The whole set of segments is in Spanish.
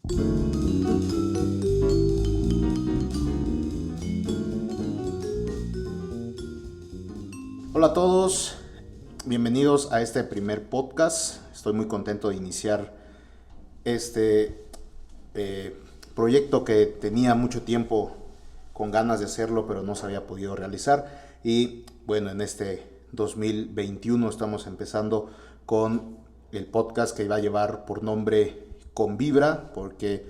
Hola a todos, bienvenidos a este primer podcast. Estoy muy contento de iniciar este proyecto que tenía mucho tiempo con ganas de hacerlo, pero no se había podido realizar. Y bueno, en este 2021 estamos empezando con el podcast que va a llevar por nombre Convibra, porque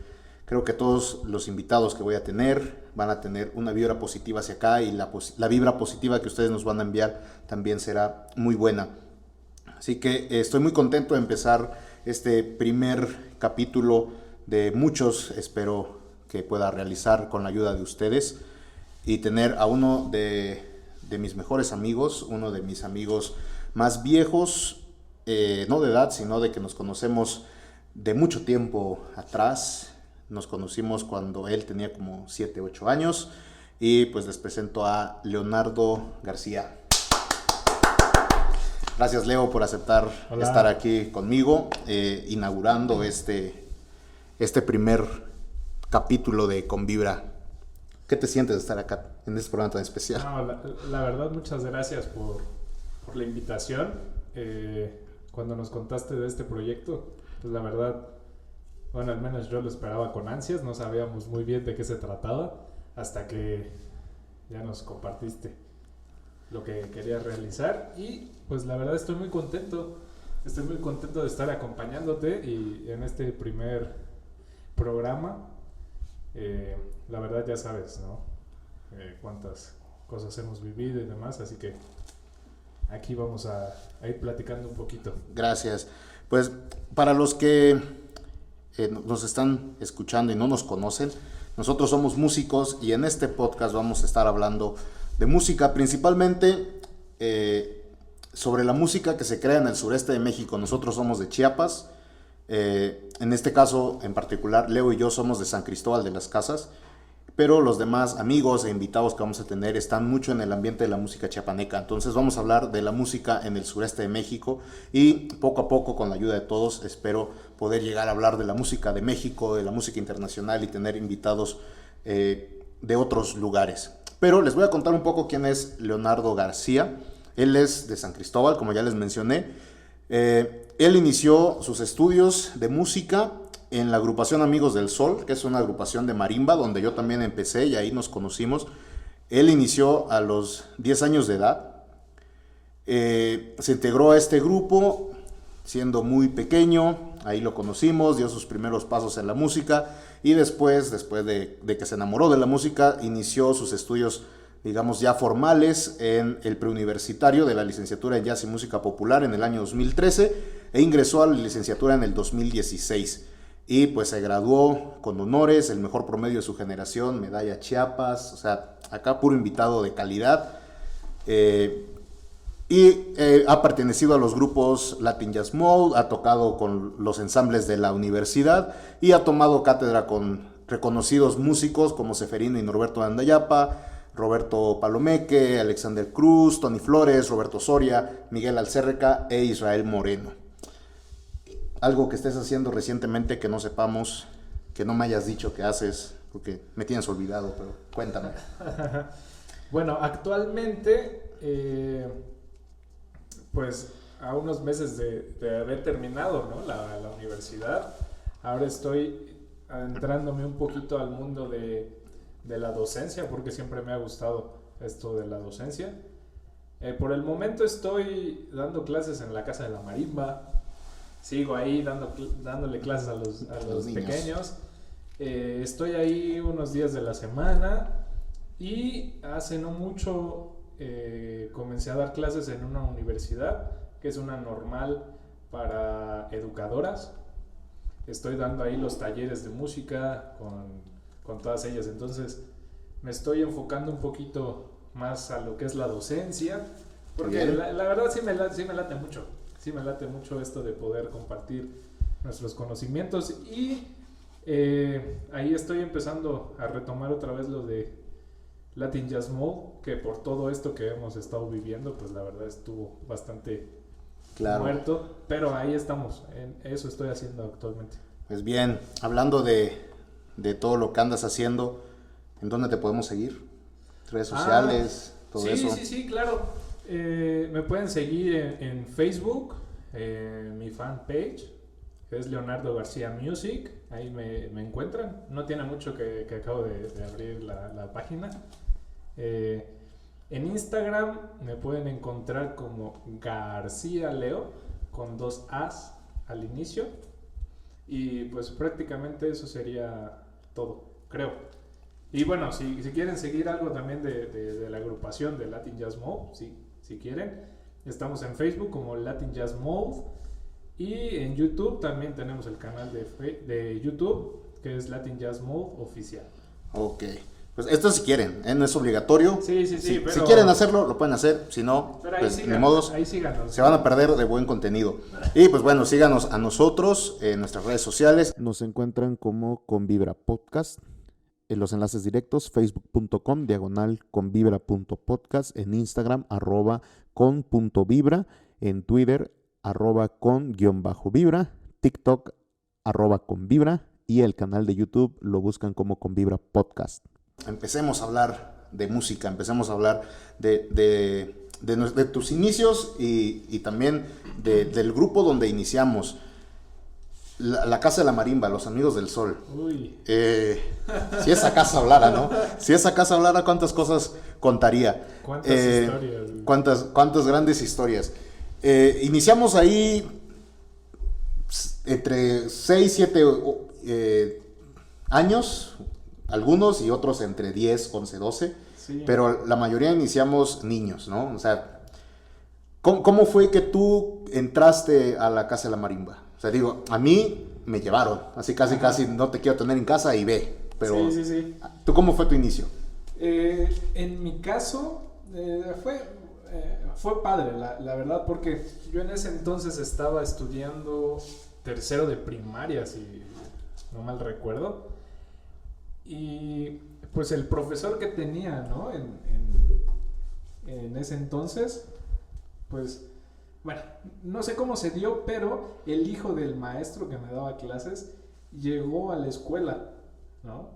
creo que todos los invitados que voy a tener van a tener una vibra positiva hacia acá, y la vibra positiva que ustedes nos van a enviar también será muy buena. Así que estoy muy contento de empezar este primer capítulo de muchos, espero que pueda realizar con la ayuda de ustedes, y tener a uno de mis mejores amigos, uno de mis amigos más viejos, no de edad, sino de que nos conocemos de mucho tiempo atrás. Nos conocimos cuando él tenía como 7, 8 años, y pues les presento a Leonardo García. Gracias, Leo, por aceptar estar aquí conmigo, inaugurando este primer capítulo de Convibra. ¿Qué te sientes de estar acá en este programa tan especial? No, la verdad, muchas gracias por la invitación. Cuando nos contaste de este proyecto, pues la verdad, bueno, al menos yo lo esperaba con ansias. No sabíamos muy bien de qué se trataba hasta que ya nos compartiste lo que querías realizar, y pues la verdad estoy muy contento de estar acompañándote y en este primer programa. La verdad ya sabes, ¿no? Cuántas cosas hemos vivido y demás, así que aquí vamos a ir platicando un poquito. Gracias. Pues para los que nos están escuchando y no nos conocen, nosotros somos músicos, y en este podcast vamos a estar hablando de música, principalmente sobre la música que se crea en el sureste de México. Nosotros somos de Chiapas, en este caso en particular Leo y yo somos de San Cristóbal de las Casas, pero los demás amigos e invitados que vamos a tener están mucho en el ambiente de la música chiapaneca. Entonces vamos a hablar de la música en el sureste de México, y poco a poco, con la ayuda de todos, espero poder llegar a hablar de la música de México, de la música internacional, y tener invitados de otros lugares. Pero les voy a contar un poco quién es Leonardo García. Él es de San Cristóbal, como ya les mencioné. Él inició sus estudios de música en la agrupación Amigos del Sol, que es una agrupación de marimba, donde yo también empecé, y ahí nos conocimos. Él inició a los 10 años de edad. Se integró a este grupo siendo muy pequeño, ahí lo conocimos, dio sus primeros pasos en la música, y después de que se enamoró de la música, inició sus estudios, digamos, ya formales en el preuniversitario de la licenciatura en Jazz y Música Popular en el año 2013, e ingresó a la licenciatura en el 2016. Y pues se graduó con honores, el mejor promedio de su generación, medalla Chiapas, o sea, acá puro invitado de calidad. Ha pertenecido a los grupos Latin Jazz Mode, ha tocado con los ensambles de la universidad, y ha tomado cátedra con reconocidos músicos como Seferino y Norberto Andayapa, Roberto Palomeque, Alexander Cruz, Tony Flores, Roberto Soria, Miguel Alcérreca e Israel Moreno. Algo que estés haciendo recientemente que no sepamos, que no me hayas dicho que haces, porque me tienes olvidado, pero cuéntame. Bueno, actualmente, pues a unos meses de haber terminado, ¿no? la universidad, ahora estoy adentrándome un poquito al mundo de la docencia, porque siempre me ha gustado esto de la docencia. Por el momento estoy dando clases en la Casa de la Marimba. Sigo ahí dándole clases a los pequeños. Estoy ahí unos días de la semana, y hace no mucho comencé a dar clases en una universidad que es una normal para educadoras. Estoy dando ahí los talleres de música con todas ellas. Entonces me estoy enfocando un poquito más a lo que es la docencia, porque la verdad sí me late mucho. Sí me late mucho esto de poder compartir nuestros conocimientos, y ahí estoy empezando a retomar otra vez lo de Latin Jazz Mode, que por todo esto que hemos estado viviendo, pues la verdad estuvo bastante muerto, pero ahí estamos, en eso estoy haciendo actualmente. Pues bien, hablando de todo lo que andas haciendo, ¿en dónde te podemos seguir? Redes sociales, todo eso. Sí, claro. Me pueden seguir en Facebook, mi fanpage, que es Leonardo García Music. Ahí me encuentran. No tiene mucho que acabo de abrir la página. En Instagram me pueden encontrar como García Leo, con 2 As al inicio. Y pues prácticamente eso sería todo, creo. Y bueno, si quieren seguir algo también de la agrupación de Latin Jazz Mode, si quieren, estamos en Facebook como Latin Jazz Mode. Y en YouTube también tenemos el canal de YouTube, que es Latin Jazz Mode Oficial. Ok. Pues esto si quieren, no es obligatorio. Sí, pero... Si quieren hacerlo, lo pueden hacer. Si no, pues de modos, ahí síganos. Se van a perder de buen contenido. Y pues bueno, síganos a nosotros en nuestras redes sociales. Nos encuentran como Convibra Podcast. En los enlaces directos, facebook.com/convibra.podcast, en Instagram @con.vibra, en Twitter @con_vibra, TikTok @convibra y el canal de YouTube lo buscan como Convibra Podcast. Empecemos a hablar de música, empecemos a hablar de tus inicios y también del grupo donde iniciamos. La Casa de la Marimba, Los Amigos del Sol. Uy. Si esa casa hablara, ¿no? Si esa casa hablara, ¿cuántas cosas contaría? ¿Cuántas historias? ¿Cuántas grandes historias? Iniciamos ahí entre 6, 7 años, algunos y otros entre 10, 11, 12. Sí. Pero la mayoría iniciamos niños, ¿no? O sea, ¿cómo fue que tú entraste a la Casa de la Marimba? O sea, digo, a mí me llevaron, así casi no te quiero tener en casa y ve. Pero sí. ¿Tú cómo fue tu inicio? En mi caso, fue padre, la verdad, porque yo en ese entonces estaba estudiando tercero de primaria, si no mal recuerdo. Y pues el profesor que tenía, ¿no? En ese entonces, pues... Bueno, no sé cómo se dio, pero el hijo del maestro que me daba clases llegó a la escuela, ¿no?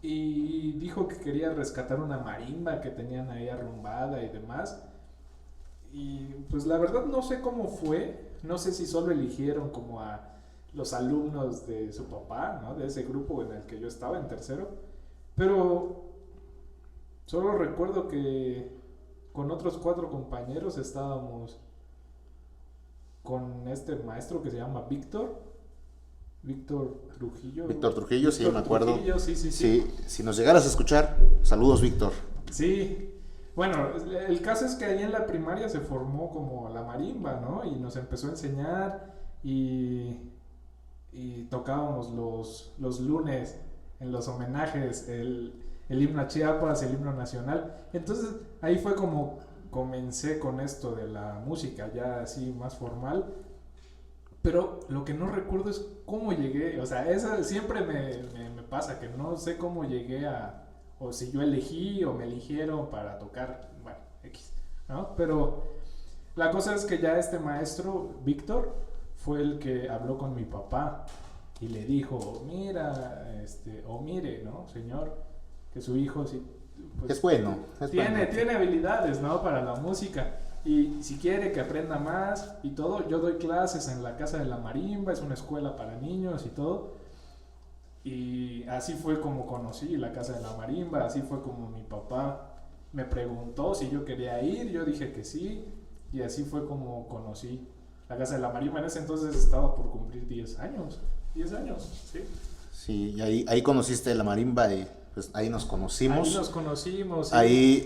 Y dijo que quería rescatar una marimba que tenían ahí arrumbada y demás. Y pues la verdad no sé cómo fue, no sé si solo eligieron como a los alumnos de su papá, ¿no? De ese grupo en el que yo estaba en tercero. Pero solo recuerdo que con otros 4 compañeros estábamos con este maestro que se llama Víctor Trujillo. Víctor Trujillo, sí, me acuerdo. Trujillo, sí. Si nos llegaras a escuchar, saludos, Víctor. Sí, bueno, el caso es que ahí en la primaria se formó como la marimba, ¿no? Y nos empezó a enseñar y tocábamos los lunes en los homenajes, el himno a Chiapas, el himno nacional. Entonces ahí fue como comencé con esto de la música ya así más formal, pero lo que no recuerdo es cómo llegué, o sea, eso siempre me pasa, que no sé cómo llegué o si yo elegí o me eligieron para tocar, bueno, X, ¿no? Pero la cosa es que ya este maestro, Víctor, fue el que habló con mi papá y le dijo, mira, mire, ¿no, señor? Que su hijo sí, pues, es bueno. Tiene habilidades, ¿no? Para la música. Y si quiere que aprenda más y todo, yo doy clases en la Casa de la Marimba, es una escuela para niños y todo. Y así fue como conocí la Casa de la Marimba, así fue como mi papá me preguntó si yo quería ir, yo dije que sí, y así fue como conocí la Casa de la Marimba. En ese entonces estaba por cumplir 10 años, ¿sí? Sí, y ahí conociste la marimba y pues ahí nos conocimos. Sí. Ahí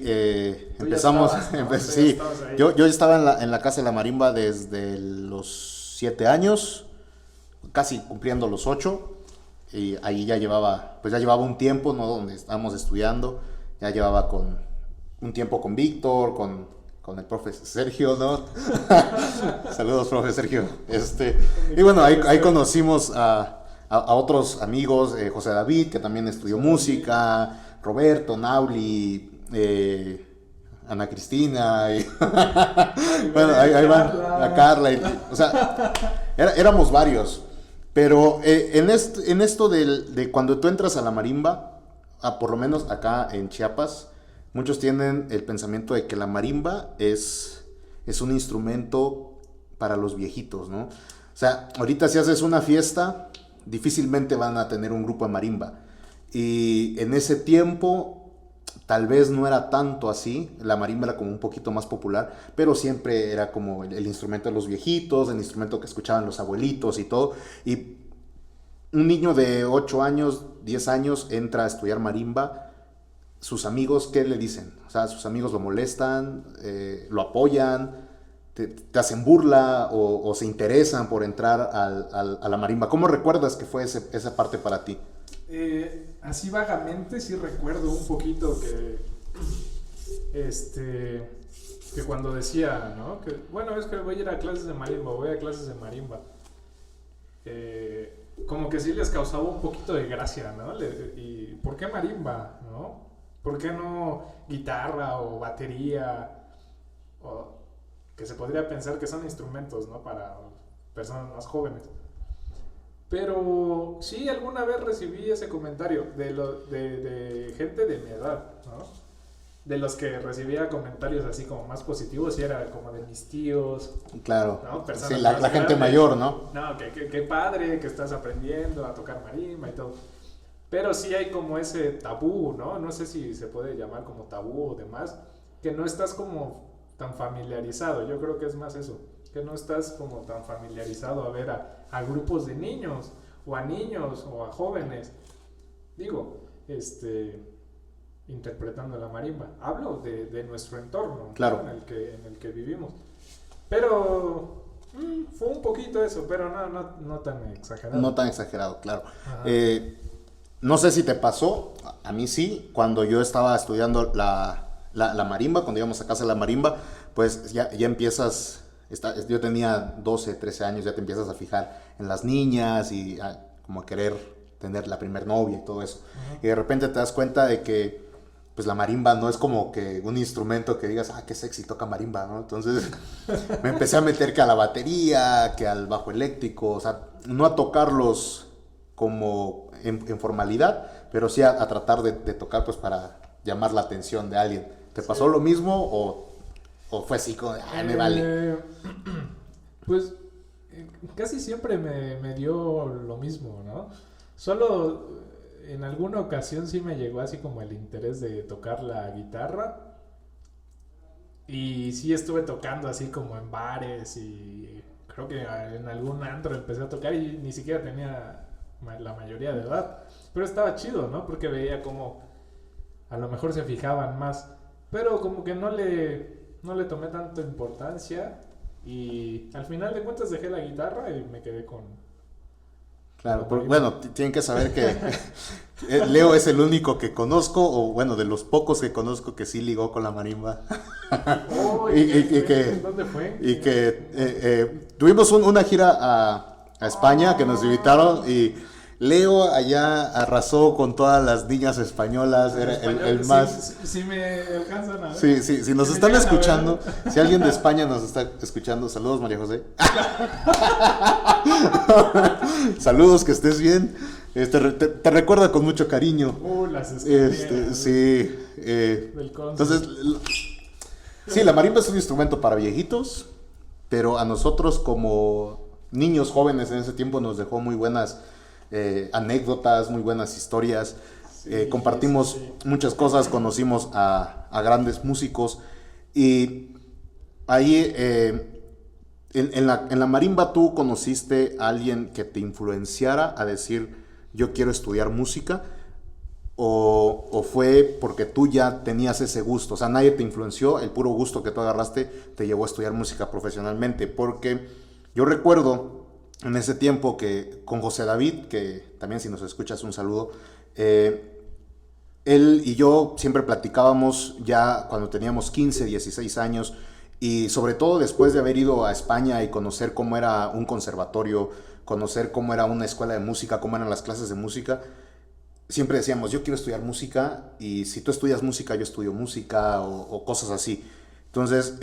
empezamos. Sí, yo estaba en la Casa de la Marimba desde los 7 años, casi cumpliendo los 8. Y ahí ya llevaba un tiempo, ¿no? Donde estábamos estudiando. Ya llevaba un tiempo con Víctor, con el profe Sergio, ¿no? Saludos, profe Sergio. Y bueno, ahí conocimos a otros amigos, José David, que también estudió música, Roberto, Nauli, Ana Cristina, y bueno, ahí van, la Carla, o sea, éramos varios. Pero en esto de cuando tú entras a la marimba, por lo menos acá en Chiapas, muchos tienen el pensamiento de que la marimba es un instrumento para los viejitos, ¿no? O sea, ahorita si haces una fiesta, difícilmente van a tener un grupo de marimba. Y en ese tiempo tal vez no era tanto así, la marimba era como un poquito más popular, pero siempre era como el instrumento de los viejitos, el instrumento que escuchaban los abuelitos y todo. Y un niño de 8 años, 10 años entra a estudiar marimba, sus amigos, ¿qué le dicen? O sea, sus amigos lo molestan, lo apoyan, te hacen burla o se interesan por entrar a la marimba. ¿Cómo recuerdas que fue esa parte para ti? Así vagamente sí recuerdo un poquito que cuando decía, ¿no? Que bueno, es que voy a ir a clases de marimba, voy a clases de marimba. Como que sí les causaba un poquito de gracia, ¿no? ¿Y por qué marimba, no? ¿Por qué no guitarra o batería? O que se podría pensar que son instrumentos, ¿no? Para personas más jóvenes. Pero sí, alguna vez recibí ese comentario de gente de mi edad, ¿no? De los que recibía comentarios así como más positivos y era como de mis tíos. Claro, ¿no? sí, la gente mayor, ¿no? No, que padre que estás aprendiendo a tocar marimba y todo. Pero sí hay como ese tabú, ¿no? No sé si se puede llamar como tabú o demás, que no estás como tan familiarizado. Yo creo que es más eso, que no estás como tan familiarizado a ver a grupos de niños o a jóvenes, digo, interpretando la marimba. Hablo de nuestro entorno, claro, ¿no? en el que vivimos. Pero fue un poquito eso, pero no tan exagerado. No tan exagerado, claro. No sé si te pasó, a mí sí, cuando yo estaba estudiando la marimba, cuando íbamos a casa de la marimba, pues ya empiezas, yo tenía 12, 13 años, ya te empiezas a fijar en las niñas y como a querer tener la primer novia y todo eso. Y de repente te das cuenta de que pues la marimba no es como que un instrumento que digas, qué sexy toca marimba, ¿no? Entonces me empecé a meter que a la batería, que al bajo eléctrico, o sea, no a tocarlos como en formalidad, pero sí a tratar de tocar pues para llamar la atención de alguien. ¿Te pasó lo mismo o fue así como, me vale? Pues casi siempre me dio lo mismo, ¿no? Solo en alguna ocasión sí me llegó así como el interés de tocar la guitarra y sí estuve tocando así como en bares y creo que en algún antro empecé a tocar y ni siquiera tenía la mayoría de edad, pero estaba chido, ¿no? Porque veía como a lo mejor se fijaban más, pero como que no le tomé tanta importancia y al final de cuentas dejé la guitarra y me quedé con... Claro, pero, bueno, tienen que saber que Leo es el único que conozco, o bueno, de los pocos que conozco que sí ligó con la marimba. Oh, ¿dónde fue? Y que tuvimos una gira a España que nos invitaron y Leo allá arrasó con todas las niñas españolas, era el más... Si me alcanzan a ver. Sí, si nos están escuchando, si alguien de España nos está escuchando, saludos María José. Saludos, que estés bien. Te recuerda con mucho cariño. Las escaleras. Sí. Entonces, sí, la marimba es un instrumento para viejitos, pero a nosotros como niños jóvenes en ese tiempo nos dejó muy buenas anécdotas, muy buenas historias. Compartimos muchas cosas, conocimos a grandes músicos y ahí en la marimba tú conociste a alguien que te influenciara a decir yo quiero estudiar música, o fue porque tú ya tenías ese gusto, o sea, nadie te influenció, el puro gusto que tú agarraste te llevó a estudiar música profesionalmente. Porque yo recuerdo en ese tiempo que con José David, que también si nos escuchas un saludo, él y yo siempre platicábamos ya cuando teníamos 15, 16 años, y sobre todo después de haber ido a España y conocer cómo era un conservatorio, conocer cómo era una escuela de música, cómo eran las clases de música, siempre decíamos, yo quiero estudiar música, y si tú estudias música, yo estudio música, o cosas así. Entonces,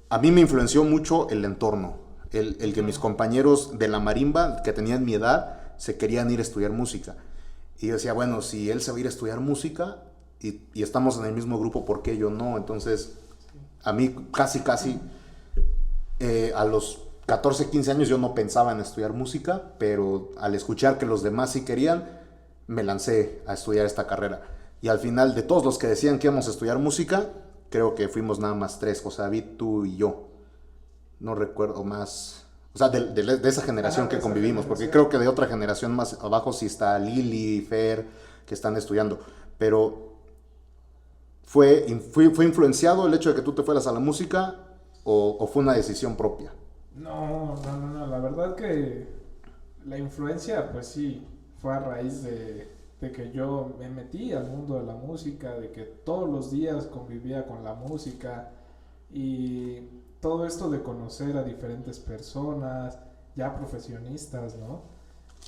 a mí me influenció mucho el entorno. el que mis compañeros de la marimba, que tenían mi edad, se querían ir a estudiar música. Y yo decía, bueno, si él se va a ir a estudiar música y estamos en el mismo grupo, ¿por qué yo no? Entonces, a mí casi, a los 14, 15 años yo no pensaba en estudiar música, pero al escuchar que los demás sí querían, me lancé a estudiar esta carrera. Y al final, de todos los que decían que íbamos a estudiar música, creo que fuimos nada más 3, José David, tú y yo. No recuerdo más, o sea, de esa generación que convivimos, porque creo que de otra generación más abajo sí está Lili, Fer, que están estudiando, pero ¿fue influenciado el hecho de que tú te fueras a la música o fue una decisión propia? No, la verdad que la influencia, pues sí, fue a raíz de que yo me metí al mundo de la música, de que todos los días convivía con la música y todo esto de conocer a diferentes personas, ya profesionistas, ¿no?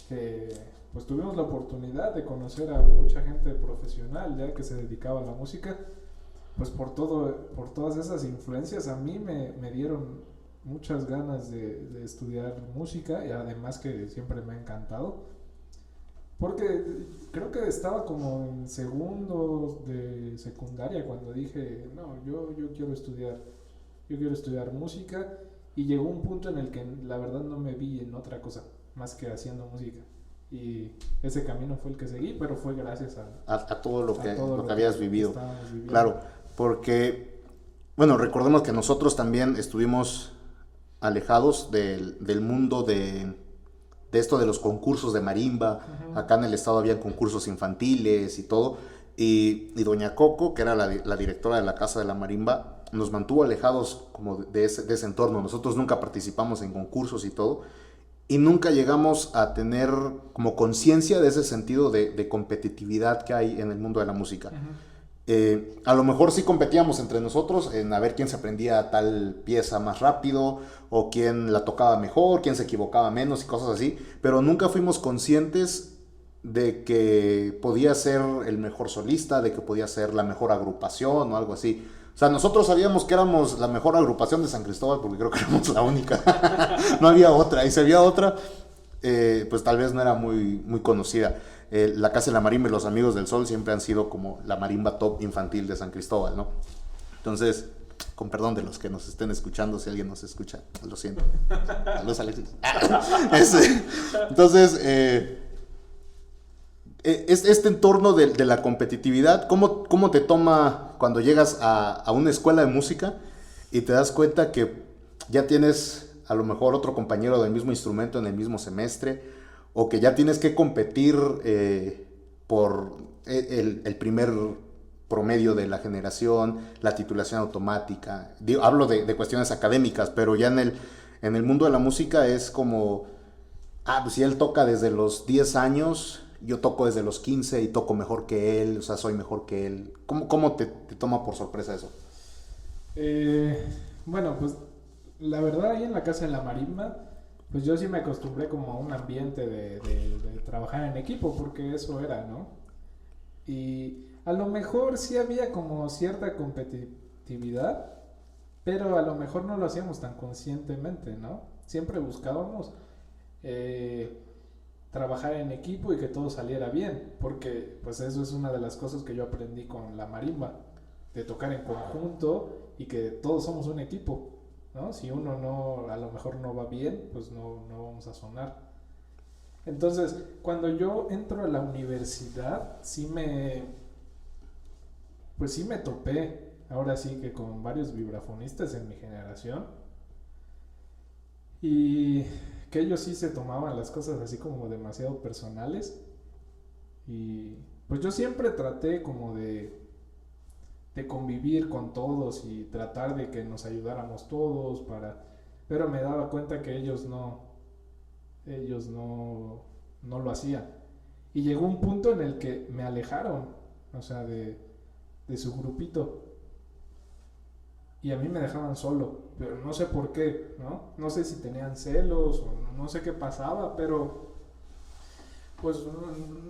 Que pues tuvimos la oportunidad de conocer a mucha gente profesional ya que se dedicaba a la música, pues por todas esas influencias a mí me dieron muchas ganas de estudiar música y además que siempre me ha encantado. Porque creo que estaba como en segundo de secundaria cuando dije, no, yo quiero estudiar música y llegó un punto en el que la verdad no me vi en otra cosa más que haciendo música. Y ese camino fue el que seguí, pero fue gracias a todo lo que lo habías vivido. Claro, porque, bueno, recordemos que nosotros también estuvimos alejados del mundo de esto de los concursos de marimba. Uh-huh. Acá en el estado había concursos infantiles y todo. Y doña Coco, que era la directora de la Casa de la Marimba, nos mantuvo alejados como de ese entorno. Nosotros nunca participamos en concursos y todo. Y nunca llegamos a tener como conciencia de ese sentido de competitividad que hay en el mundo de la música. Uh-huh. A lo mejor sí competíamos entre nosotros en a ver quién se aprendía tal pieza más rápido o quién la tocaba mejor, quién se equivocaba menos y cosas así, pero nunca fuimos conscientes de que podía ser el mejor solista, de que podía ser la mejor agrupación o algo así. O sea, nosotros sabíamos que éramos la mejor agrupación de San Cristóbal porque creo que éramos la única. No había otra. Y si había otra, pues tal vez no era muy conocida. La Casa de la Marimba y los Amigos del Sol siempre han sido como la marimba top infantil de San Cristóbal, ¿no? Entonces, con perdón de los que nos estén escuchando, si alguien nos escucha, lo siento. Saludos, Alexis. Entonces, este entorno de la competitividad, ¿cómo te toma cuando llegas a una escuela de música y te das cuenta que ya tienes a lo mejor otro compañero del mismo instrumento en el mismo semestre, o que ya tienes que competir por el primer promedio de la generación, la titulación automática? Hablo de cuestiones académicas, pero ya en el mundo de la música es como, pues si él toca desde los 10 años, yo toco desde los 15 y toco mejor que él, o sea, soy mejor que él. ¿Cómo te toma por sorpresa eso? Bueno, pues la verdad ahí en la Casa de la Marimba, pues yo sí me acostumbré como a un ambiente de trabajar en equipo, porque eso era, ¿no? Y a lo mejor sí había como cierta competitividad, pero a lo mejor no lo hacíamos tan conscientemente, ¿no? Siempre buscábamos trabajar en equipo y que todo saliera bien, porque pues eso es una de las cosas que yo aprendí con la marimba, de tocar en conjunto y que todos somos un equipo, ¿no? Si uno no, a lo mejor no va bien, pues no vamos a sonar. Entonces, cuando yo entro a la universidad, sí me topé, ahora sí que con varios vibrafonistas en mi generación, y que ellos sí se tomaban las cosas así como demasiado personales, y pues yo siempre traté como de convivir con todos y tratar de que nos ayudáramos todos pero me daba cuenta que ellos no lo hacían, y llegó un punto en el que me alejaron, o sea, de su grupito, y a mí me dejaban solo, pero no sé por qué, no sé si tenían celos o no sé qué pasaba, pero pues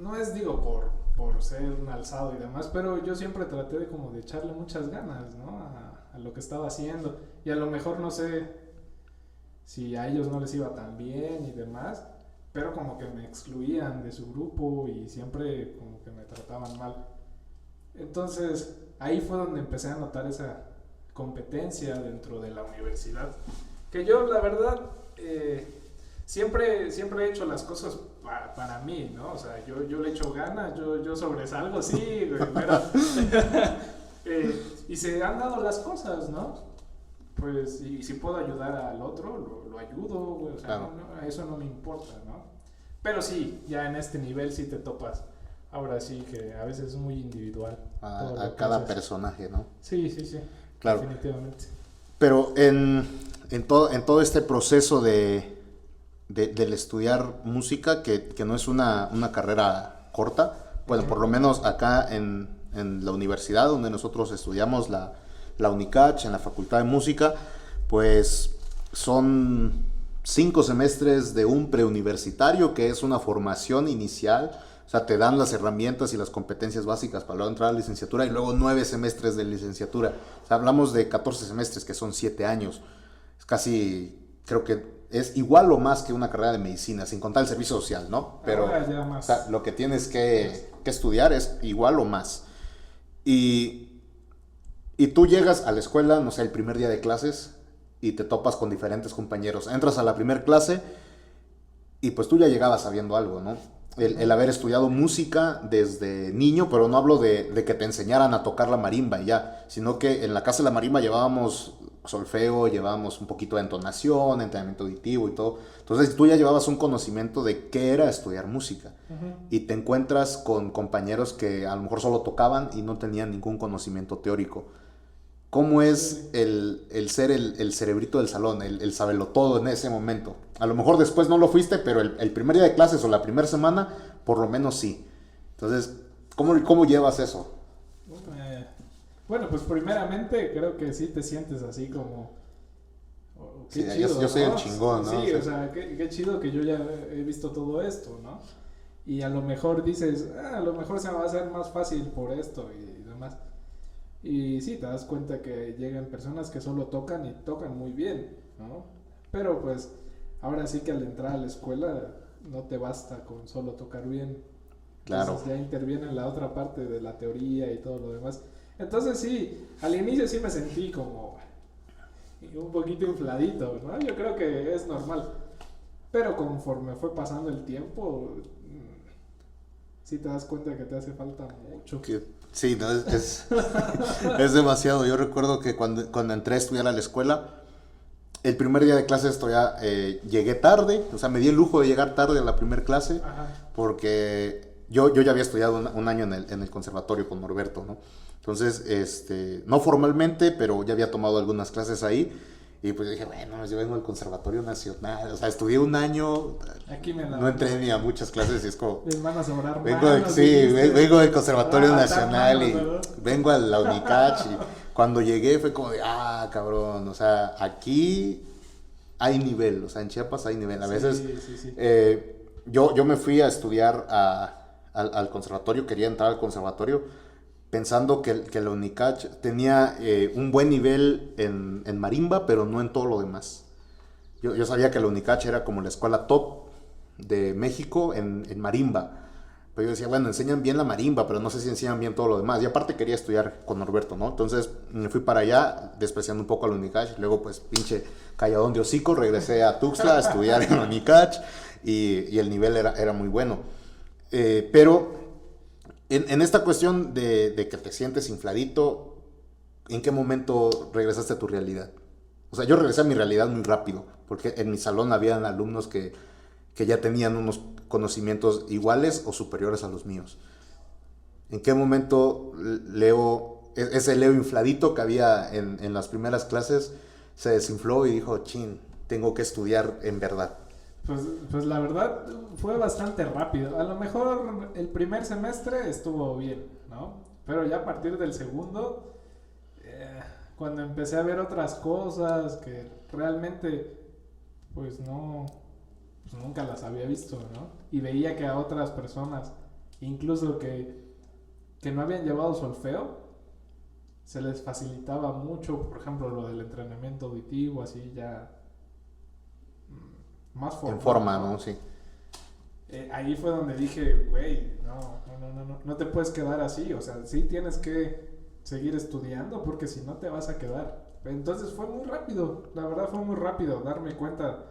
no es, digo, por ser un alzado y demás, pero yo siempre traté de como de echarle muchas ganas, ¿no? A lo que estaba haciendo, y a lo mejor no sé si a ellos no les iba tan bien y demás, pero como que me excluían de su grupo y siempre como que me trataban mal. Entonces ahí fue donde empecé a notar esa competencia dentro de la universidad. Que yo la verdad siempre he hecho las cosas para mí, ¿no? O sea, yo le echo ganas, yo sobresalgo, sí, güey, pero y se han dado las cosas, ¿no? Pues, y si puedo ayudar al otro, lo ayudo, güey, o sea, Claro. eso no me importa, ¿no? Pero sí, ya en este nivel sí te topas. Ahora sí que a veces es muy individual. Todo A lo que cada haces. personaje, ¿no? Sí, sí, sí. Claro. Definitivamente. Pero en todo este proceso del estudiar música, que no es una carrera corta, bueno, por lo menos acá en la universidad donde nosotros estudiamos, la UNICACH, en la Facultad de Música, pues son 5 semestres de un preuniversitario, que es una formación inicial. O sea, te dan las herramientas y las competencias básicas para luego entrar a la licenciatura, y luego 9 semestres de licenciatura. O sea, hablamos de 14 semestres, que son 7 años. Es casi, creo que es igual o más que una carrera de medicina, sin contar el servicio social, ¿no? Pero Ahora ya o más. sea, lo que tienes que estudiar es igual o más. Y, y tú llegas a la escuela, no sé, el primer día de clases, y te topas con diferentes compañeros. Entras a la primera clase y pues tú ya llegabas sabiendo algo, ¿no? El haber estudiado música desde niño, pero no hablo de que te enseñaran a tocar la marimba y ya, sino que en la casa de la marimba llevábamos solfeo, llevábamos un poquito de entonación, entrenamiento auditivo y todo. Entonces tú ya llevabas un conocimiento de qué era estudiar música. Y te encuentras con compañeros que a lo mejor solo tocaban y no tenían ningún conocimiento teórico. ¿Cómo es el ser el cerebrito del salón, el saberlo todo en ese momento? A lo mejor después no lo fuiste, pero el primer día de clases o la primera semana, por lo menos sí. Entonces, ¿cómo llevas eso? Bueno, pues primeramente creo que sí te sientes así como... qué Sí, chido, yo soy ¿no? el chingón, ¿no? Sí, o sea, qué chido que yo ya he visto todo esto, ¿no? Y a lo mejor dices, a lo mejor se me va a hacer más fácil por esto y demás. Y sí, te das cuenta que llegan personas que solo tocan y tocan muy bien, ¿no? Pero pues ahora sí que al entrar a la escuela no te basta con solo tocar bien. Claro. Entonces ya interviene la otra parte de la teoría y todo lo demás. Entonces sí, al inicio sí me sentí como un poquito infladito, ¿no? Yo creo que es normal. Pero conforme fue pasando el tiempo, sí te das cuenta que te hace falta mucho. Sí, no, es demasiado. Yo recuerdo que cuando entré a estudiar a la escuela, el primer día de clases todavía llegué tarde, o sea, me di el lujo de llegar tarde a la primera clase, Ajá. porque yo ya había estudiado un año en el conservatorio con Norberto, ¿no? Entonces, no formalmente, pero ya había tomado algunas clases ahí. Y pues dije, bueno, yo vengo del Conservatorio Nacional, o sea, estudié un año, Aquí me la... no entré ni a muchas clases y es como... Les van a sobrar Vengo, manos, sí, dijiste. vengo del Conservatorio Ah, Nacional manos, y ¿verdad? vengo a la UNICACH, y cuando llegué fue como de, cabrón, o sea, aquí hay nivel, o sea, en Chiapas hay nivel. A veces Sí. yo me fui a estudiar al conservatorio, quería entrar al conservatorio pensando que la UNICACH tenía un buen nivel en marimba, pero no en todo lo demás. Yo sabía que la UNICACH era como la escuela top de México en marimba. Pero yo decía, bueno, enseñan bien la marimba, pero no sé si enseñan bien todo lo demás. Y aparte quería estudiar con Norberto, ¿no? Entonces me fui para allá, despreciando un poco a la UNICACH. Luego, pues, pinche calladón de hocico, regresé a Tuxtla a estudiar en la UNICACH. Y el nivel era muy bueno. Pero en esta cuestión de que te sientes infladito, ¿en qué momento regresaste a tu realidad? O sea, yo regresé a mi realidad muy rápido, porque en mi salón habían alumnos que ya tenían unos conocimientos iguales o superiores a los míos. ¿En qué momento ese Leo infladito que había en las primeras clases, se desinfló y dijo, chin, tengo que estudiar en verdad? Pues la verdad fue bastante rápido. A lo mejor el primer semestre estuvo bien, ¿no? Pero ya a partir del segundo, cuando empecé a ver otras cosas que realmente, pues no, pues nunca las había visto, ¿no? Y veía que a otras personas, incluso que no habían llevado solfeo, se les facilitaba mucho, por ejemplo, lo del entrenamiento auditivo, así ya más formal. En forma, ¿no? Sí. Ahí fue donde dije, güey, no te puedes quedar así, o sea, sí tienes que seguir estudiando porque si no te vas a quedar. Entonces fue muy rápido, la verdad fue muy rápido darme cuenta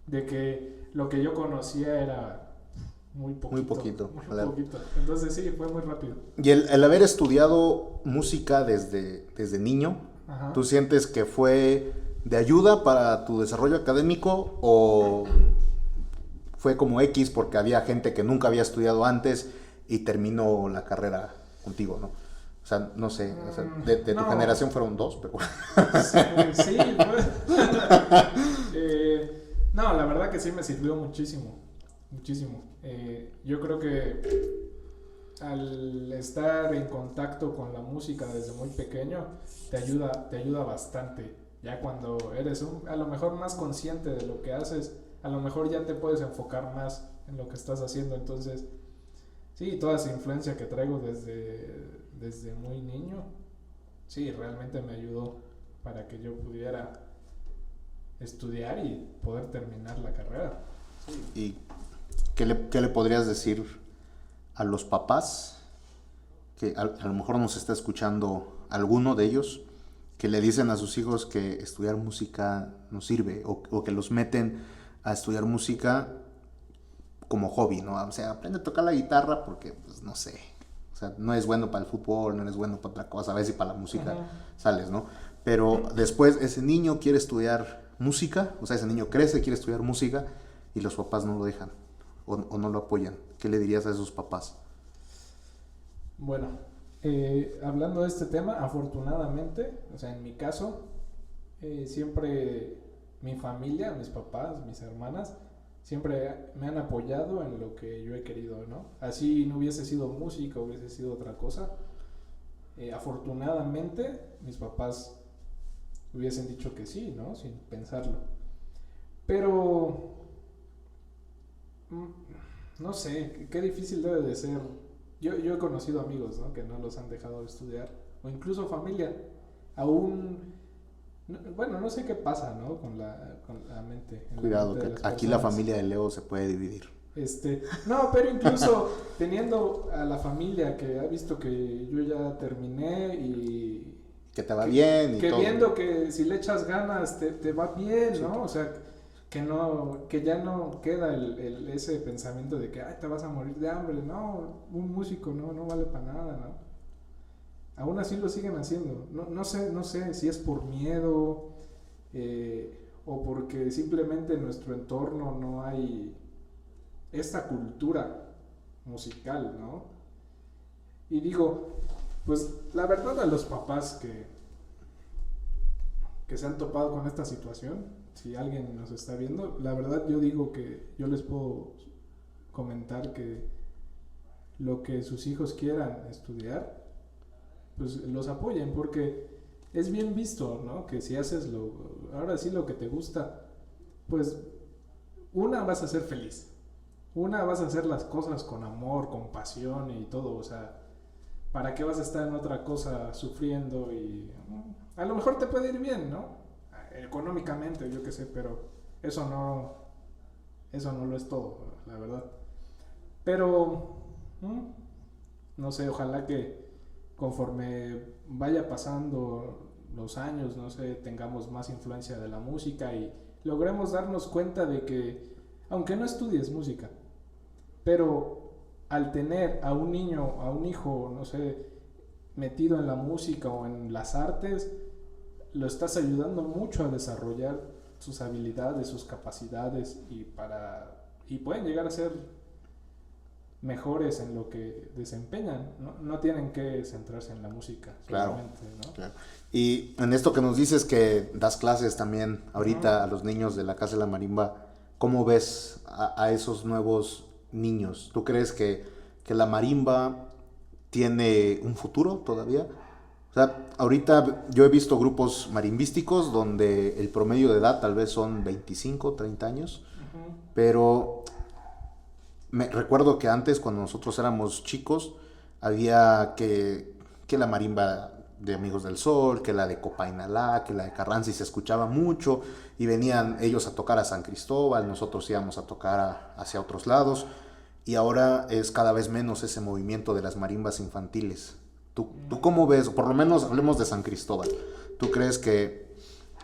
de que lo que yo conocía era muy poquito. Muy poquito. Muy poquito. Entonces sí, fue muy rápido. Y el haber estudiado música desde niño, Ajá. ¿tú sientes que fue de ayuda para tu desarrollo académico o fue como X porque había gente que nunca había estudiado antes y terminó la carrera contigo, ¿no? O sea, no sé, o sea, de tu generación fueron 2, pero... Sí, pues. No, la verdad que sí me sirvió muchísimo, muchísimo. Yo creo que al estar en contacto con la música desde muy pequeño te ayuda bastante. Ya cuando eres a lo mejor más consciente de lo que haces, a lo mejor ya te puedes enfocar más en lo que estás haciendo. Entonces, sí, toda esa influencia que traigo desde muy niño, sí, realmente me ayudó para que yo pudiera estudiar y poder terminar la carrera. Sí. ¿Y qué le podrías decir a los papás que a lo mejor nos está escuchando alguno de ellos que le dicen a sus hijos que estudiar música no sirve o que los meten a estudiar música como hobby, ¿no? O sea, aprende a tocar la guitarra porque, pues, no sé, o sea, no es bueno para el fútbol, no es bueno para otra cosa, a veces para la música sales, ¿no? Pero después ese niño quiere estudiar música, o sea, ese niño crece, quiere estudiar música y los papás no lo dejan o no lo apoyan. ¿Qué le dirías a esos papás? Bueno, hablando de este tema, afortunadamente, o sea, en mi caso, siempre mi familia, mis papás, mis hermanas, siempre me han apoyado en lo que yo he querido, ¿no? Así no hubiese sido música, hubiese sido otra cosa. Afortunadamente, mis papás hubiesen dicho que sí, ¿no? Sin pensarlo. Pero, no sé, qué difícil debe de ser. Yo he conocido amigos, ¿no? Que no los han dejado de estudiar, o incluso familia. Aún, bueno, no sé qué pasa, ¿no? Con la mente. Cuidado, mente que aquí la familia de Leo se puede dividir. No, pero incluso teniendo a la familia que ha visto que yo ya terminé y que te va bien y que todo. viendo que si le echas ganas te va bien, ¿no? O sea, que ya no queda ese pensamiento de que ay, te vas a morir de hambre. No, un músico no vale para nada, ¿no? Aún así lo siguen haciendo. No sé si es por miedo o porque simplemente en nuestro entorno no hay esta cultura musical, ¿no? Y digo, pues la verdad a los papás que se han topado con esta situación, si alguien nos está viendo, la verdad yo digo que yo les puedo comentar que lo que sus hijos quieran estudiar, pues los apoyen, porque es bien visto, ¿no? Que si haces ahora sí lo que te gusta, pues una vas a ser feliz. Una, vas a hacer las cosas con amor, con pasión y todo, o sea, ¿para qué vas a estar en otra cosa sufriendo? Y a lo mejor te puede ir bien, ¿no? Económicamente, yo qué sé, pero eso no lo es todo, la verdad. Pero, no sé, ojalá que conforme vaya pasando los años, no sé, tengamos más influencia de la música y logremos darnos cuenta de que, aunque no estudies música, pero al tener a un niño, a un hijo, no sé, metido en la música o en las artes, lo estás ayudando mucho a desarrollar sus habilidades, sus capacidades y pueden llegar a ser mejores en lo que desempeñan, no tienen que centrarse en la música solamente, ¿no? Claro. Y en esto que nos dices que das clases también ahorita a los niños de la Casa de la Marimba, ¿cómo ves a esos nuevos niños? ¿Tú crees que la marimba tiene un futuro todavía? O sea, ahorita yo he visto grupos marimbísticos donde el promedio de edad tal vez son 25, 30 años, pero recuerdo que antes, cuando nosotros éramos chicos, había que la marimba de Amigos del Sol, que la de Copainalá, que la de Carranza, y se escuchaba mucho, y venían ellos a tocar a San Cristóbal, nosotros íbamos a tocar hacia otros lados, y ahora es cada vez menos ese movimiento de las marimbas infantiles. ¿Tú cómo ves? Por lo menos hablemos de San Cristóbal. ¿Tú crees que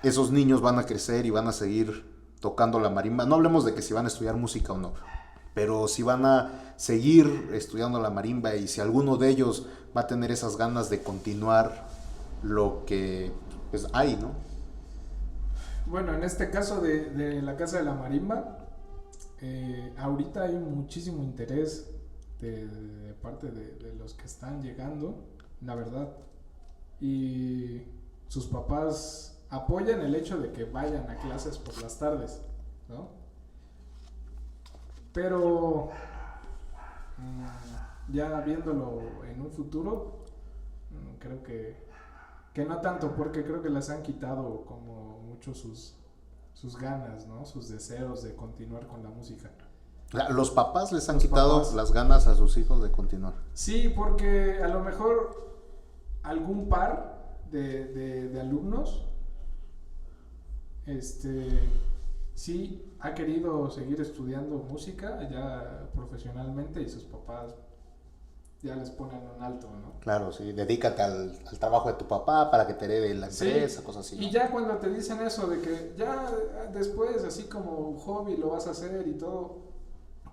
esos niños van a crecer y van a seguir tocando la marimba? No hablemos de que si van a estudiar música o no, pero si van a seguir estudiando la marimba y si alguno de ellos va a tener esas ganas de continuar lo que pues, hay, ¿no? Bueno, en este caso de la Casa de la Marimba, ahorita hay muchísimo interés de parte de los que están llegando, la verdad, y sus papás apoyan el hecho de que vayan a clases por las tardes, ¿no? Pero ya viéndolo en un futuro, creo que no tanto, porque creo que les han quitado como mucho sus ganas, ¿no? Sus deseos de continuar con la música. Los papás les han quitado las ganas a sus hijos de continuar. Sí, porque a lo mejor algún par de alumnos sí ha querido seguir estudiando música ya profesionalmente y sus papás ya les ponen un alto, ¿no? Claro, sí, dedícate al trabajo de tu papá para que te herede la empresa, sí, cosas así, ¿no? Y ya cuando te dicen eso de que ya después así como un hobby lo vas a hacer y todo,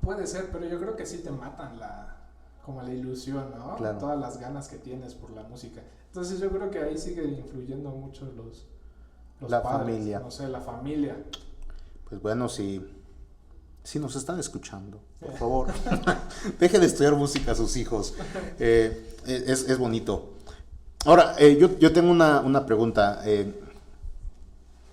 puede ser, pero yo creo que sí te matan como la ilusión, ¿no? Claro. Todas las ganas que tienes por la música. Entonces yo creo que ahí sigue influyendo mucho los la padres, familia. no sé, la familia. Pues bueno, si nos están escuchando, por favor, dejen de estudiar música a sus hijos. Es bonito. Ahora, yo tengo una pregunta.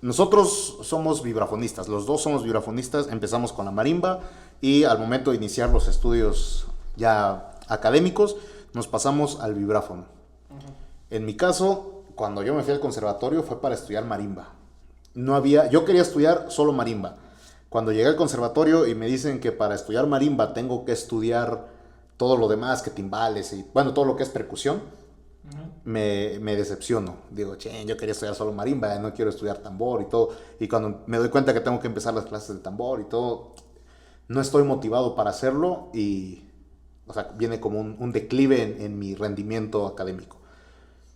Nosotros somos vibrafonistas, los dos somos vibrafonistas, empezamos con la marimba y al momento de iniciar los estudios ya académicos, nos pasamos al vibráfono. Uh-huh. En mi caso, cuando yo me fui al conservatorio fue para estudiar marimba. Yo quería estudiar solo marimba. Cuando llegué al conservatorio y me dicen que para estudiar marimba tengo que estudiar todo lo demás, que timbales y bueno, todo lo que es percusión, uh-huh, me decepciono. Digo, yo quería estudiar solo marimba, no quiero estudiar tambor y todo. Y cuando me doy cuenta que tengo que empezar las clases de tambor y todo, no estoy motivado para hacerlo y, o sea, viene como un declive en mi rendimiento académico.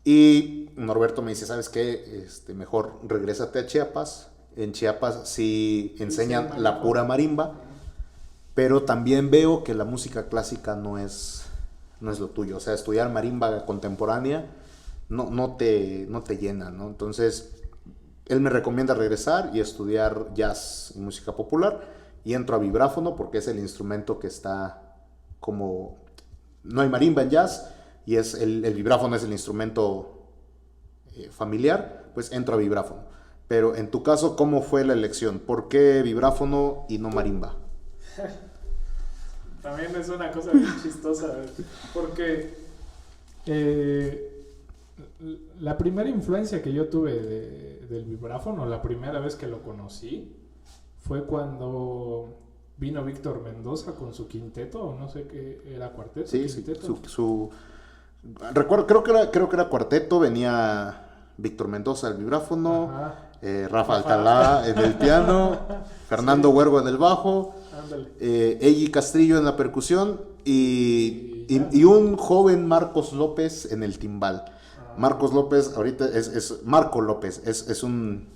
Y Norberto me dice, ¿sabes qué? Mejor regrésate a Chiapas. En Chiapas sí enseñan la pura marimba, pero también veo que la música clásica no es lo tuyo. O sea, estudiar marimba contemporánea no te llena, ¿no? Entonces, él me recomienda regresar y estudiar jazz y música popular, y entro a vibráfono porque es el instrumento que está como... No hay marimba en jazz, y el vibráfono es el instrumento familiar, pues entro a vibráfono. Pero en tu caso, ¿cómo fue la elección? ¿Por qué vibráfono y no marimba? También es una cosa bien chistosa, porque la primera influencia que yo tuve del vibráfono, la primera vez que lo conocí, fue cuando vino Víctor Mendoza con su quinteto, no sé qué era, cuarteto. Sí, quinteto. Recuerdo, creo que era cuarteto, venía Víctor Mendoza al vibráfono, Rafa Alcalá en el piano, Fernando sí. Huergo en el bajo, Eyi Castrillo en la percusión y un joven Marcos López en el timbal. Marcos López ahorita Marco López, es un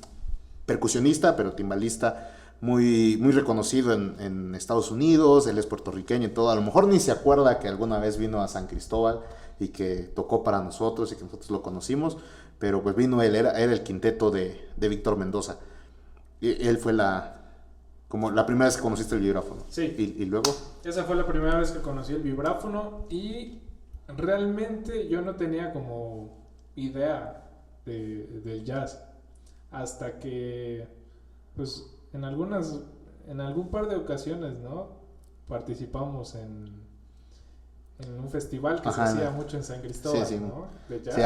percusionista pero timbalista muy, muy reconocido en Estados Unidos. Él es puertorriqueño y todo, a lo mejor ni se acuerda que alguna vez vino a San Cristóbal y que tocó para nosotros y que nosotros lo conocimos, pero pues vino él, era el quinteto de Víctor Mendoza. Y él fue como la primera vez que conociste el vibráfono. Sí. ¿Y luego? Esa fue la primera vez que conocí el vibráfono y realmente yo no tenía como idea del jazz hasta que pues en algún par de ocasiones, ¿no? Participamos en un festival que se hacía mucho en San Cristóbal, sí, ¿no? De jazz. Sí,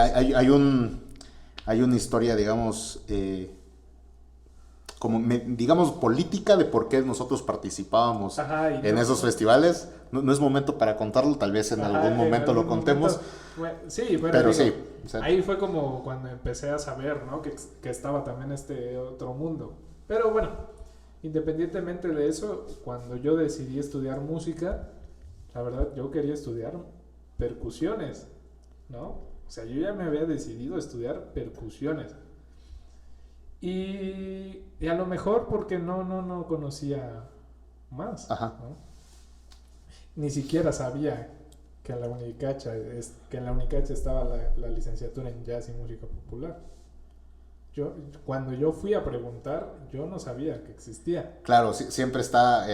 hay una historia, digamos, digamos política de por qué nosotros participábamos en esos festivales. No es momento para contarlo, tal vez en algún momento lo contemos. Sí, Pero digo, sí, o sea, ahí fue como cuando empecé a saber, ¿no? Que estaba también este otro mundo. Pero bueno, independientemente de eso, cuando yo decidí estudiar música, la verdad yo quería estudiar percusiones, ¿no? O sea, yo ya me había decidido a estudiar percusiones. Y a lo mejor porque no conocía más, ajá. ¿no? Ni siquiera sabía que en la Unicacha estaba la licenciatura en jazz y música popular. Cuando yo fui a preguntar, yo no sabía que existía. Claro, siempre está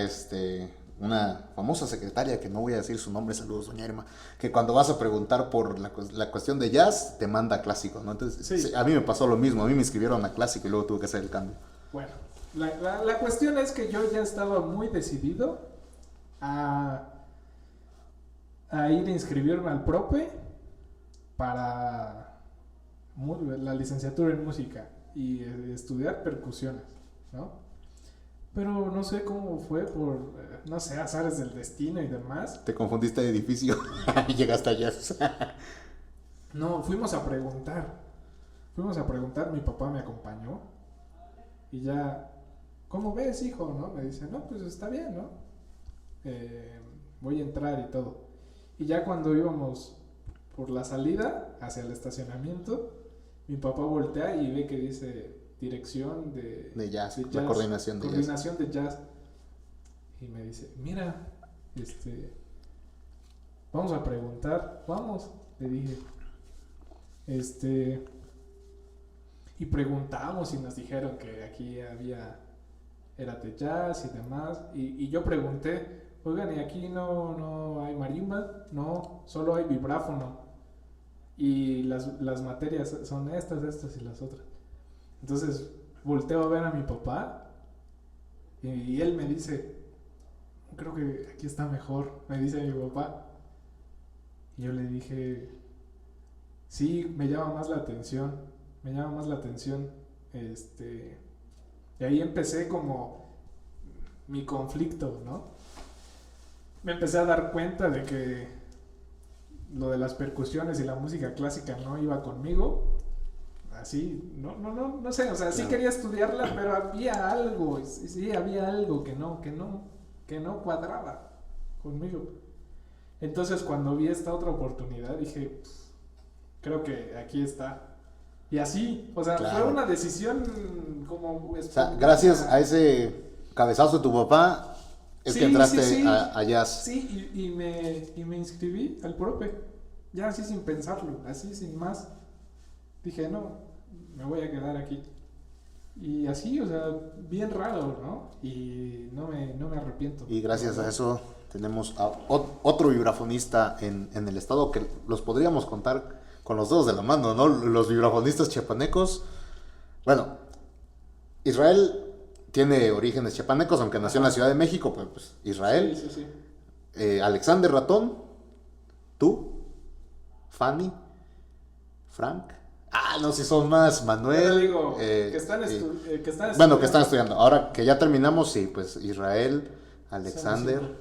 una famosa secretaria, que no voy a decir su nombre, saludos doña Irma, que cuando vas a preguntar por la cuestión de jazz, te manda a clásico, ¿no? Entonces, Sí. a mí me pasó lo mismo, a mí me inscribieron a clásico y luego tuve que hacer el cambio. Bueno, la cuestión es que yo ya estaba muy decidido a ir a inscribirme al prope para la licenciatura en música y estudiar percusiones, ¿no? Pero no sé cómo fue por, no sé, azares del destino y demás. Te confundiste de edificio y llegaste allá. No, fuimos a preguntar, mi papá me acompañó y ya, ¿cómo ves, hijo? ¿No? Me dice, no, pues está bien, ¿no? Voy a entrar y todo. Y ya cuando íbamos por la salida hacia el estacionamiento, mi papá voltea y ve que dice dirección de jazz, de la coordinación de coordinación de jazz. Y me dice, mira, vamos a preguntar, vamos, le dije. Y preguntamos y nos dijeron que aquí era de jazz y demás. Y yo pregunté, oigan, ¿y aquí no hay marimba? No, solo hay vibráfono. Y las materias son estas y las otras. Entonces volteo a ver a mi papá y él me dice, creo que aquí está mejor, me dice mi papá. Y yo le dije, sí, me llama más la atención. Y ahí empecé como mi conflicto, ¿no? Me empecé a dar cuenta de que lo de las percusiones y la música clásica no iba conmigo. Así, no sé, o sea, sí quería estudiarla, pero había algo que no cuadraba conmigo. Entonces cuando vi esta otra oportunidad dije, creo que aquí está. Y así, o sea, claro, fue una decisión como... O sea, gracias a ese cabezazo de tu papá es Sí, que entraste sí. a jazz. Sí, y me inscribí al profe, ya así sin pensarlo, así sin más. Dije, no, me voy a quedar aquí. Y así, o sea, bien raro, ¿no? Y no me arrepiento. Y gracias a eso tenemos a otro vibrafonista en el estado que los podríamos contar con los dedos de la mano, ¿no? Los vibrafonistas chiapanecos. Bueno, Israel tiene orígenes chiapanecos, aunque nació en la Ciudad de México, pues Israel. Sí. Alexander Ratón, tú, Fanny, Frank. No, si son más, Manuel. Digo, que están estudiando. Bueno, que están estudiando. Ahora que ya terminamos, sí, pues Israel, Alexander,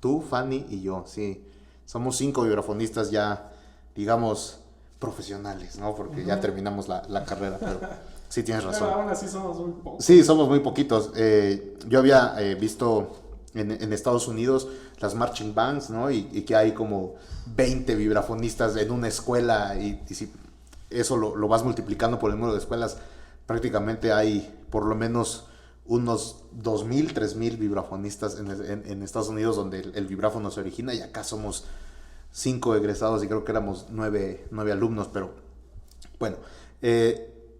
tú, Fanny y yo, sí. Somos 5 vibrafonistas ya, digamos, profesionales, ¿no? Porque ya terminamos la carrera, pero sí tienes razón. Pero aún así somos muy pocos. Sí, somos muy poquitos. Yo había visto en Estados Unidos las marching bands, ¿no? Y que hay como 20 vibrafonistas en una escuela y si eso lo vas multiplicando por el número de escuelas, prácticamente hay por lo menos unos 2,000, 3,000 vibrafonistas en Estados Unidos donde el vibráfono se origina, y acá somos 5 egresados y creo que éramos 9 alumnos, pero bueno,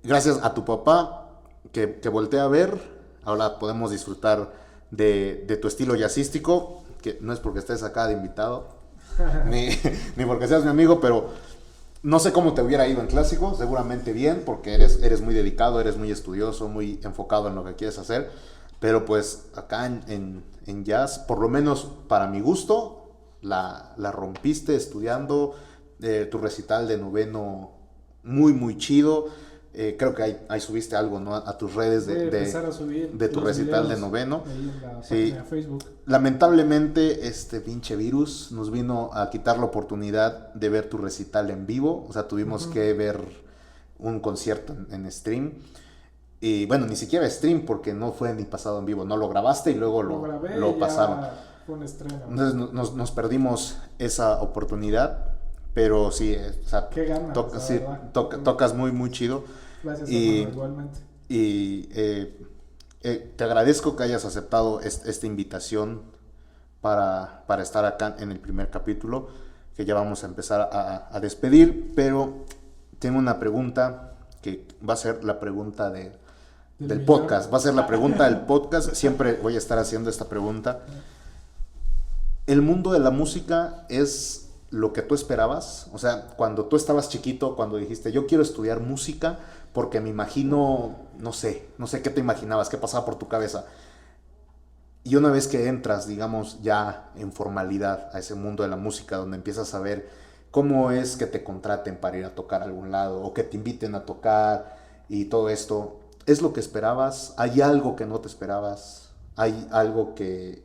gracias a tu papá que volteé a ver, ahora podemos disfrutar de tu estilo jazzístico, que no es porque estés acá de invitado, ni porque seas mi amigo, pero no sé cómo te hubiera ido en clásico, seguramente bien, porque eres muy dedicado, eres muy estudioso, muy enfocado en lo que quieres hacer, pero pues acá en jazz, por lo menos para mi gusto, la rompiste estudiando, tu recital de noveno muy chido, Creo que ahí subiste algo, ¿no? A tus redes Voy a empezar a subir de tu los recital de videos noveno. ahí en la Sí. página de Facebook. Lamentablemente, este pinche virus nos vino a quitar la oportunidad de ver tu recital en vivo. O sea, tuvimos que ver un concierto en stream. Y bueno, ni siquiera stream porque no fue ni pasado en vivo. No lo grabaste y luego Lo grabé lo y pasaron. ya fue un estreno. Entonces nos perdimos esa oportunidad. Pero sí, o sea, Qué ganas, la sí, verdad. tocas muy, muy chido. Gracias, Y- hermano, igualmente. Y te agradezco que hayas aceptado esta invitación para estar acá en el primer capítulo, que ya vamos a empezar a despedir, pero tengo una pregunta que va a ser la pregunta del millón. podcast, va a ser la pregunta del podcast, siempre voy a estar haciendo esta pregunta. ¿El mundo de la música es lo que tú esperabas? O sea, cuando tú estabas chiquito, cuando dijiste, yo quiero estudiar música, porque me imagino, no sé qué te imaginabas, qué pasaba por tu cabeza. Y una vez que entras, digamos, ya en formalidad a ese mundo de la música, donde empiezas a ver cómo es que te contraten para ir a tocar a algún lado, o que te inviten a tocar, y todo esto, ¿es lo que esperabas? ¿Hay algo que no te esperabas? ¿Hay algo que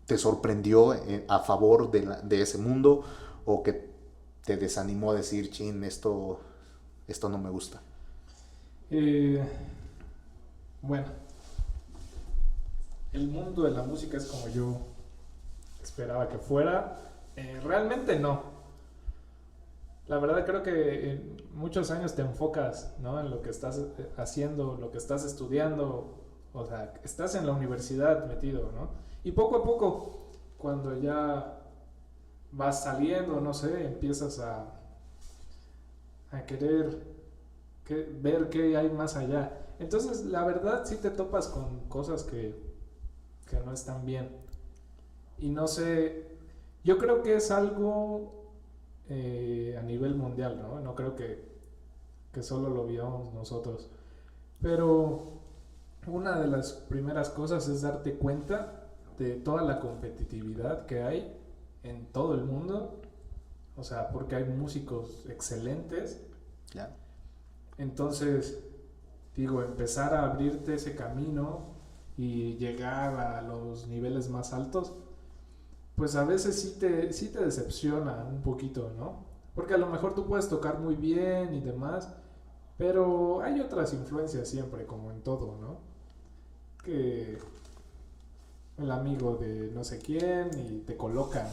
te sorprendió a favor de ese mundo, o que te desanimó a decir, chin, esto no me gusta? Bueno, el mundo de la música es como yo esperaba que fuera. Realmente no. La verdad creo que en muchos años te enfocas, ¿no? En lo que estás haciendo, lo que estás estudiando. O sea, estás en la universidad metido, ¿no? Y poco a poco, cuando ya vas saliendo, no sé, empiezas a querer ver qué hay más allá. Entonces, la verdad, sí te topas con cosas que no están bien. Y no sé, yo creo que es algo a nivel mundial, ¿no? No creo que solo lo vivamos nosotros. Pero una de las primeras cosas es darte cuenta de toda la competitividad que hay en todo el mundo. O sea, porque hay músicos excelentes. Ya. Entonces, digo, empezar a abrirte ese camino y llegar a los niveles más altos, pues a veces sí te decepciona un poquito, ¿no? Porque a lo mejor tú puedes tocar muy bien y demás, pero hay otras influencias siempre, como en todo, ¿no? Que el amigo de no sé quién y te colocan,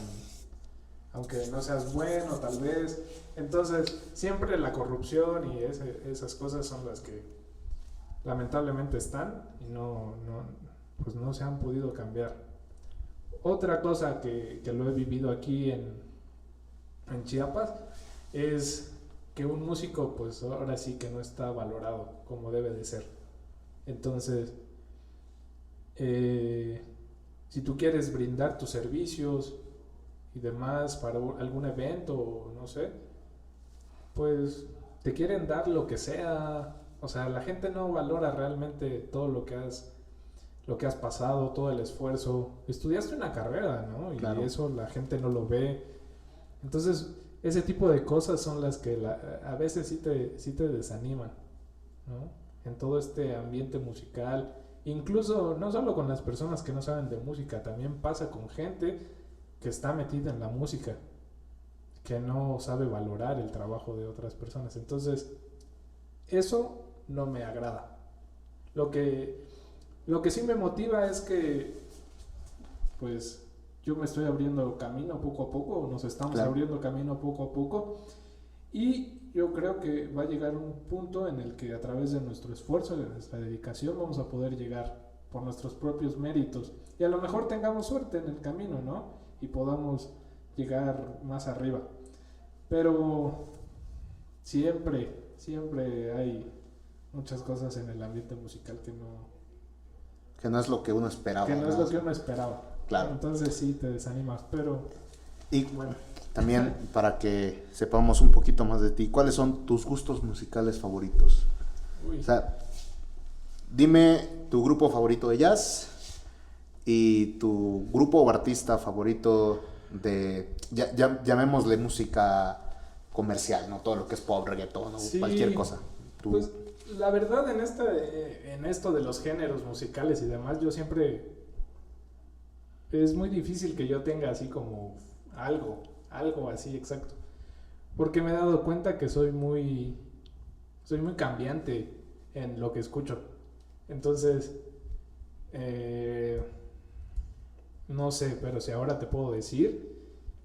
aunque no seas bueno tal vez. Entonces siempre la corrupción y esas cosas son las que lamentablemente están y pues no se han podido cambiar. Otra cosa que lo he vivido aquí en Chiapas es que un músico pues ahora sí que no está valorado como debe de ser. Entonces si tú quieres brindar tus servicios y demás para algún evento, no sé, pues te quieren dar lo que sea. O sea, la gente no valora realmente todo lo que has pasado, todo el esfuerzo. Estudiaste una carrera, ¿no? Y claro, eso la gente no lo ve. Entonces, ese tipo de cosas son las que a veces sí te desaniman, ¿no? En todo este ambiente musical. Incluso no solo con las personas que no saben de música, también pasa con gente que está metida en la música, que no sabe valorar el trabajo de otras personas. Entonces, eso no me agrada. Lo que sí me motiva es que, pues, yo me estoy abriendo camino poco a poco, nos estamos abriendo camino poco a poco, y yo creo que va a llegar un punto en el que a través de nuestro esfuerzo, de nuestra dedicación, vamos a poder llegar por nuestros propios méritos. Y a lo mejor tengamos suerte en el camino, ¿no? Y podamos llegar más arriba. Pero siempre hay muchas cosas en el ambiente musical que no es lo que uno esperaba. Que no es lo que uno esperaba. Claro. Entonces sí te desanimas, pero... Y bueno, también para que sepamos un poquito más de ti, ¿cuáles son tus gustos musicales favoritos? Uy. O sea, dime tu grupo favorito de jazz y tu grupo o artista favorito de, llamémosle música comercial, ¿no? Todo lo que es pop, reggaetón o Sí, cualquier cosa. Pues la verdad en esto de los géneros musicales y demás, yo siempre... Es muy difícil que yo tenga así como algo así exacto. Porque me he dado cuenta que soy muy cambiante en lo que escucho. Entonces, no sé, pero si ahora te puedo decir,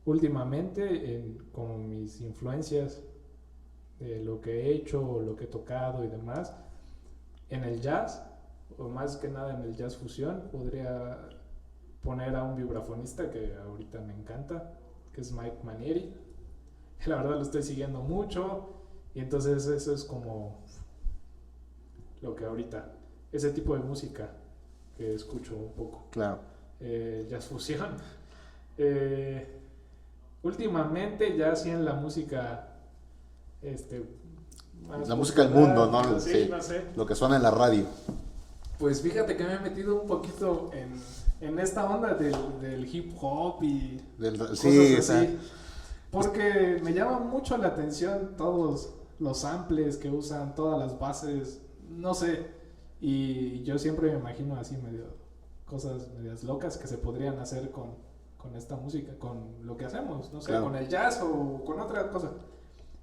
últimamente con mis influencias de lo que he hecho, lo que he tocado y demás, en el jazz, o más que nada en el jazz fusión, podría poner a un vibrafonista que ahorita me encanta, que es Mike Manieri. La verdad lo estoy siguiendo mucho y entonces eso es como lo que ahorita, ese tipo de música que escucho un poco. Claro. Jazz fusión. Últimamente ya sí en la música más La música del mundo, ¿no? Sí, no sé. Lo que suena en la radio. Pues fíjate que me he metido un poquito en esta onda del hip hop y cosas así. Porque me llama mucho la atención todos los samples que usan, todas las bases, no sé. Y yo siempre me imagino así cosas medias locas que se podrían hacer con esta música, con lo que hacemos, no sé, claro, con el jazz o con otra cosa.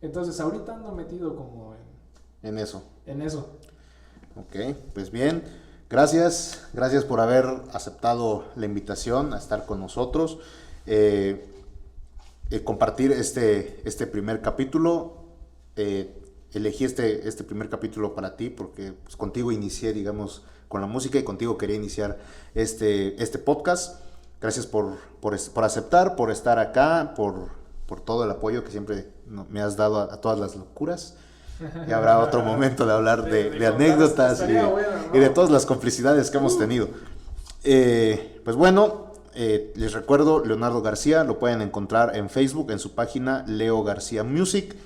Entonces ahorita ando metido como en eso. Ok, pues bien. Gracias por haber aceptado la invitación a estar con nosotros. Compartir este primer capítulo. Elegí este primer capítulo para ti porque pues, contigo inicié, digamos, con la música y contigo quería iniciar este podcast. Gracias por aceptar, por estar acá, por todo el apoyo que siempre me has dado a todas las locuras. Y habrá otro momento de hablar de anécdotas y de todas las complicidades que hemos tenido. Pues bueno, les recuerdo, Leonardo García, lo pueden encontrar en Facebook, en su página Leo García Music,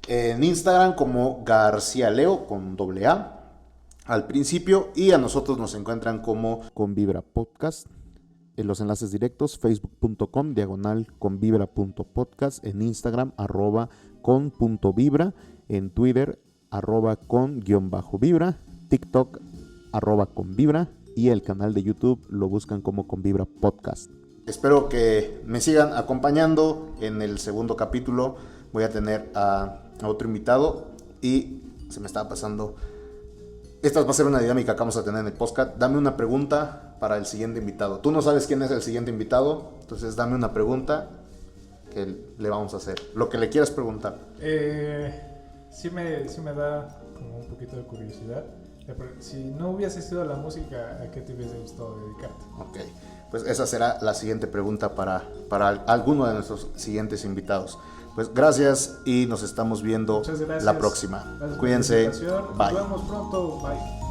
en Instagram como García Leo con AA al principio, y a nosotros nos encuentran como Convibra Podcast. En los enlaces directos, facebook.com/convibra.podcast, en Instagram @con.vibra, en Twitter @con_vibra, TikTok @convibra, y el canal de YouTube lo buscan como Convibra Podcast. Espero que me sigan acompañando. En el segundo capítulo voy a tener a otro invitado y se me estaba pasando. Esta va a ser una dinámica que vamos a tener en el podcast. Dame una pregunta para el siguiente invitado. Tú no sabes quién es el siguiente invitado, entonces dame una pregunta que le vamos a hacer. Lo que le quieras preguntar. Sí me da como un poquito de curiosidad. Si no hubiese sido la música, ¿a qué te hubiese gustado dedicarte? Ok, pues esa será la siguiente pregunta para alguno de nuestros siguientes invitados. Pues gracias y nos estamos viendo la próxima. Gracias. Cuídense. Bye. Nos vemos pronto. Bye.